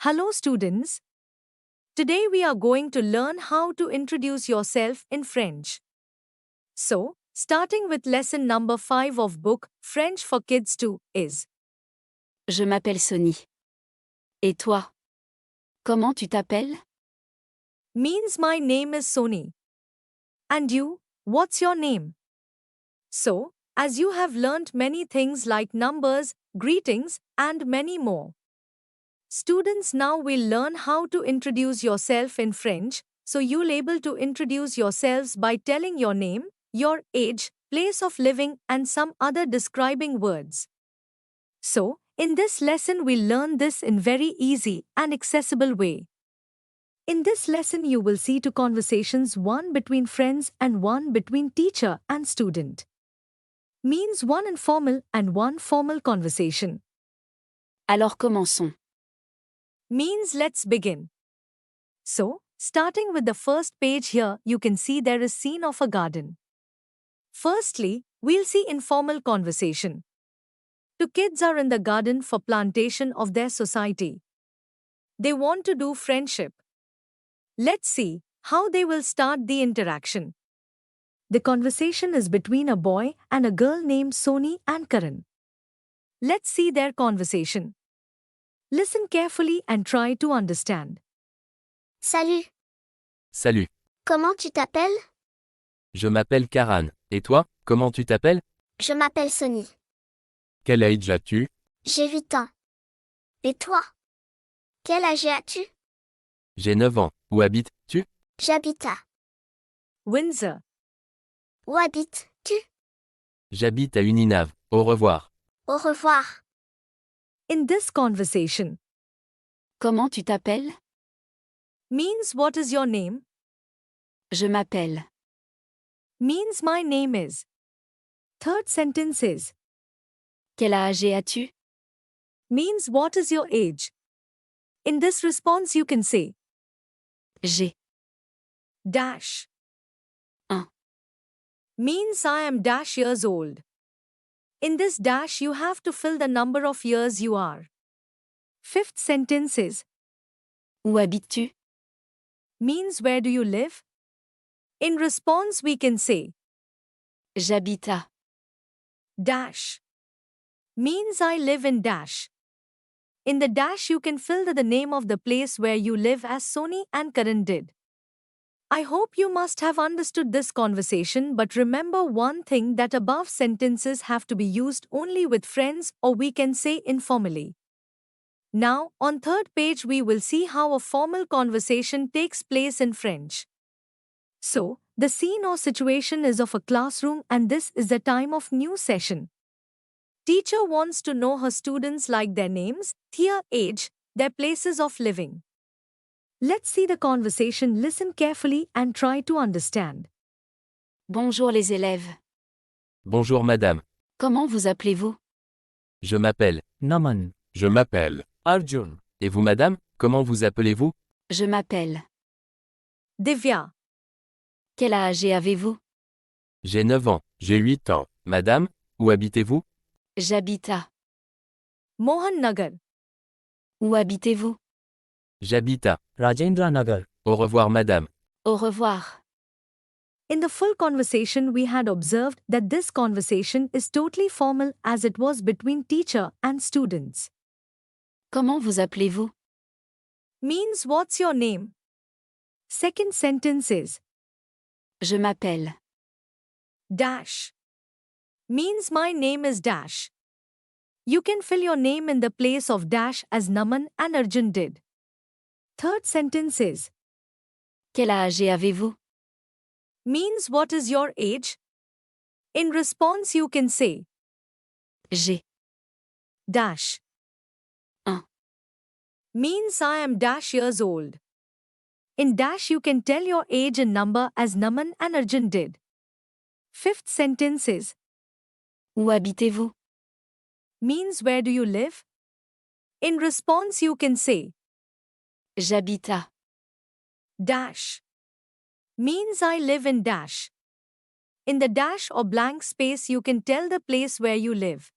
Hello, students. Today we are going to learn how to introduce yourself in French. So, starting with lesson number 5 of book French for Kids 2 is Je m'appelle Sony. Et toi? Comment tu t'appelles? means my name is Sony. And you, what's your name? So, as you have learnt many things like numbers, greetings, and many more. Students, now will learn how to introduce yourself in French, so you'll able to introduce yourselves by telling your name, your age, place of living, and some other describing words. So, in this lesson we'll learn this in very easy and accessible way. In this lesson you will see two conversations, one between friends and one between teacher and student. Means one informal and one formal conversation. Alors commençons. Means let's begin. So, starting with the first page here, you can see there is scene of a garden. Firstly, we'll see informal conversation. Two kids are in the garden for plantation of their society. They want to do friendship. Let's see how they will start the interaction. The conversation is between a boy and a girl named Sony and Karan. Let's see their conversation. Listen carefully and try to understand. Salut, Salut, comment tu t'appelles? je m'appelle Karan. Et toi, comment tu t'appelles? Je m'appelle Sony. Quel âge as-tu? J'ai 8 ans. Et toi? Quel âge as-tu? J'ai 9 ans. Où habites-tu? J'habite à. Windsor. Où habites-tu? J'habite à Uninave. Au revoir. Au revoir. In this conversation, Comment tu t'appelles? means what is your name? Je m'appelle. Means my name is. Third sentence is. Quel âge as-tu? Means what is your age? In this response you can say. J'ai. Dash. Un. Means I am dash years old. In this dash you have to fill the number of years you are. Fifth sentence is. Où habites-tu? Means where do you live? In response we can say. J'habite à. Dash. Means I live in dash. In the dash you can fill the name of the place where you live as Sony and Karan did. I hope you must have understood this conversation, but remember one thing, that above sentences have to be used only with friends, or we can say informally. Now, on third page we will see how a formal conversation takes place in French. So, the scene or situation is of a classroom and this is the time of new session. Teacher wants to know her students like their names, their age, their places of living. Let's see the conversation, listen carefully and try to understand. Bonjour les élèves. Bonjour madame. Comment vous appelez-vous? Je m'appelle Naman. Je m'appelle Arjun. Et vous madame, comment vous appelez-vous? Je m'appelle. Divya. Quel âge avez-vous? J'ai 9 ans. J'ai 8 ans. Madame, où habitez-vous? J'habite à. Mohan Nagar. Où habitez-vous? J'habite à. Rajendra Nagar. Au revoir madame. Au revoir. In the full conversation we had observed that this conversation is totally formal as it was between teacher and students. Comment vous appelez-vous? Means what's your name? Second sentence is. Je m'appelle. Dash. Means my name is Dash. You can fill your name in the place of Dash as Naman and Arjun did. Third sentence is. Quel âge avez-vous? Means what is your age? In response you can say. J'ai. Dash. Un. Means I am dash years old. In dash you can tell your age and number as Naman and Arjun did. Fifth sentence is. Où habitez-vous? Means where do you live? In response you can say. J'habite à. Dash. Means I live in dash. In the dash or blank space you can tell the place where you live.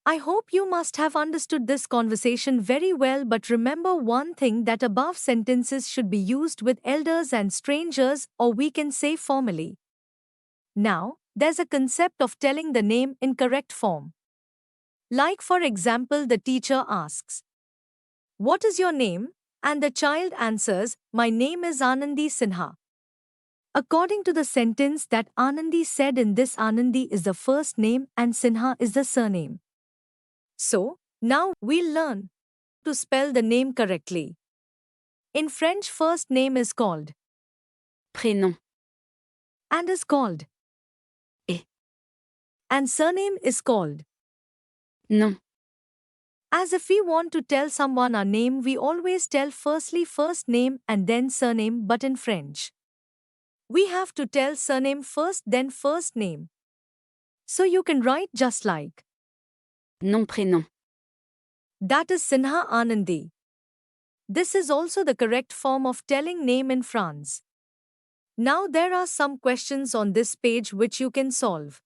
I hope you must have understood this conversation very well, but remember one thing, that above sentences should be used with elders and strangers, or we can say formally. Now, there's a concept of telling the name in correct form. Like, for example, the teacher asks, "What is your name?" and the child answers, "My name is Anandi Sinha." According to the sentence that Anandi said in this, Anandi is the first name and Sinha is the surname. So, now we'll learn to spell the name correctly. In French, first name is called Prénom. and is called Et. and surname is called. Nom. As if we want to tell someone our name, we always tell firstly first name and then surname, but in French, we have to tell surname first then first name. So you can write just like Nom prénom. that is Sinha Anandi. This is also the correct form of telling name in France. Now there are some questions on this page which you can solve.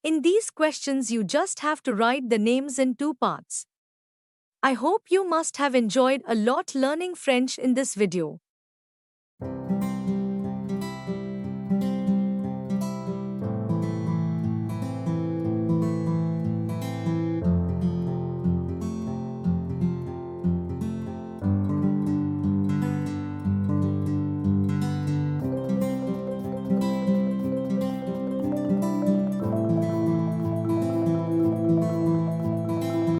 In these questions you just have to write the names in two parts. I hope you must have enjoyed a lot learning French in this video.